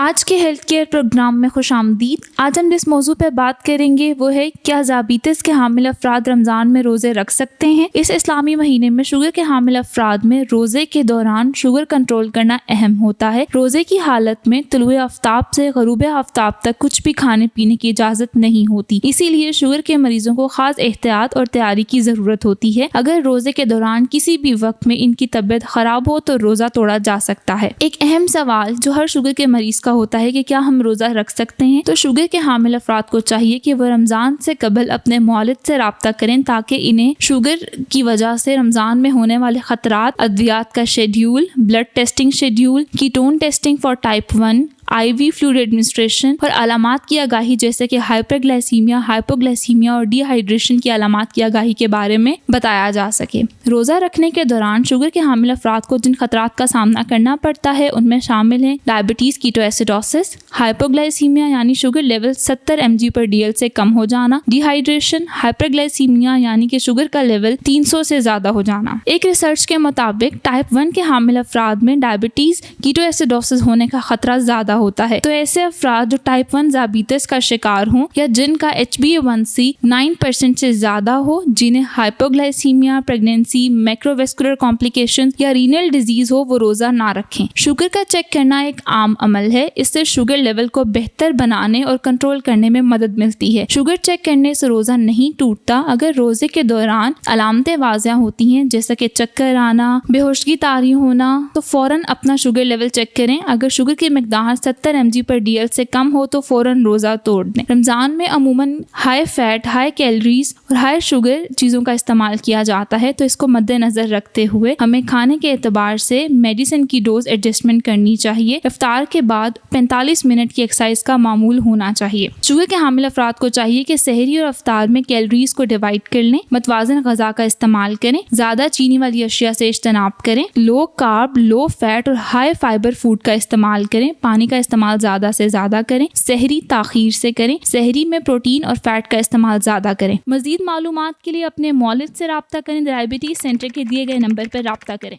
آج کے health care programme میں خوش آمدید۔ آج ہم جس موضوع پر بات کریں گے وہ ہے کیا ذیابیطس کے حامل افراد رمضان میں روزے رکھ سکتے ہیں۔ اس اسلامی مہینے میں شوگر کے حامل افراد میں روزے کے دوران شوگر کنٹرول کرنا اہم ہوتا ہے۔ روزے کی حالت میں طلوع آفتاب سے غروب آفتاب تک کچھ بھی کھانے پینے کی اجازت نہیں ہوتی، اسی لیے شوگر کے مریضوں کو خاص احتیاط اور تیاری کی ضرورت ہوتی ہے۔ اگر روزے کے دوران کسی بھی وقت میں ان کی طبیعت خراب ہو تو روزہ توڑا جا سکتا ہے۔ ایک اہم سوال جو ہر شوگر کے مریض کا ہوتا ہے کہ کیا ہم روزہ رکھ سکتے ہیں، تو شوگر کے حامل افراد کو چاہیے کہ وہ رمضان سے قبل اپنے مولد سے رابطہ کریں تاکہ انہیں شوگر کی وجہ سے رمضان میں ہونے والے خطرات، ادویات کا schedule, blood testing schedule, ketone testing for type 1، I V fluid administration اور علامات کی آگاہی جیسے کہ ہائپرگلائسیمیا، ہائپوگلائسیمیا اور ڈی ہائیڈریشن کی علامات کی آگاہی کے بارے میں بتایا جا سکے۔ روزہ رکھنے کے دوران شوگر کے حامل افراد کو جن خطرات کا سامنا کرنا پڑتا ہے ان میں شامل ہیں ڈائبٹیز کیٹو ایسیڈوسس، ہائپوگلائسیمیا یعنی شوگر لیول 70 mg/dl سے کم ہو جانا، ڈی ہائیڈریشن، ہائپرگلائسیمیا یعنی کہ شوگر کا لیول 300 سے زیادہ ہو جانا۔ ایک ریسرچ کے مطابق ٹائپ 1 کے حامل افراد میں ڈائبٹیز کیٹو ایسیڈوسس ہونے کا خطرہ زیادہ ہوتا ہے، تو ایسے افراد جو ٹائپ 1 ذیابیطس کا شکار ہوں یا جن کا HbA1c 9% سے زیادہ ہو، جنہیں ہائپوگلائسیمیا، پریگنینسی، مائکروویسکولر کمپلیکیشن یا رینل ڈیزیز ہو، وہ روزہ نہ رکھیں۔ شوگر کا چیک کرنا ایک عام عمل ہے، اس سے شوگر لیول کو بہتر بنانے اور کنٹرول کرنے میں مدد ملتی ہے۔ شوگر چیک کرنے سے روزہ نہیں ٹوٹتا۔ اگر روزے کے دوران علامتیں واضح ہوتی ہیں جیسا کہ چکر آنا، بے ہوشگی طاری ہونا، تو فوراً اپنا شوگر لیول چیک کریں۔ اگر شوگر کی مقدار 70 mg/dl سے کم ہو تو فوراً روزہ توڑ دیں۔ رمضان میں عموماً ہائی فیٹ، ہائی کیلوریز اور ہائی شوگر چیزوں کا استعمال کیا جاتا ہے، تو اس کو مد نظر رکھتے ہوئے ہمیں کھانے کے اعتبار سے میڈیسن کی ڈوز ایڈجسٹمنٹ کرنی چاہیے۔ افطار کے بعد 45 منٹ کی ایکسرسائز کا معمول ہونا چاہیے۔ شوگر کے حامل افراد کو چاہیے کہ سحری اور افطار میں کیلوریز کو ڈیوائڈ کر لیں، متوازن غذا کا استعمال کریں، زیادہ چینی والی اشیاء سے اجتناب کریں، لو کارب، لو فیٹ اور ہائی فائبر فوڈ کا استعمال کریں، پانی کا استعمال زیادہ سے زیادہ کریں، سحری تاخیر سے کریں، سحری میں پروٹین اور فیٹ کا استعمال زیادہ کریں۔ مزید معلومات کے لیے اپنے مولد سے رابطہ کریں، ڈائبٹیز سینٹر کے دیے گئے نمبر پر رابطہ کریں۔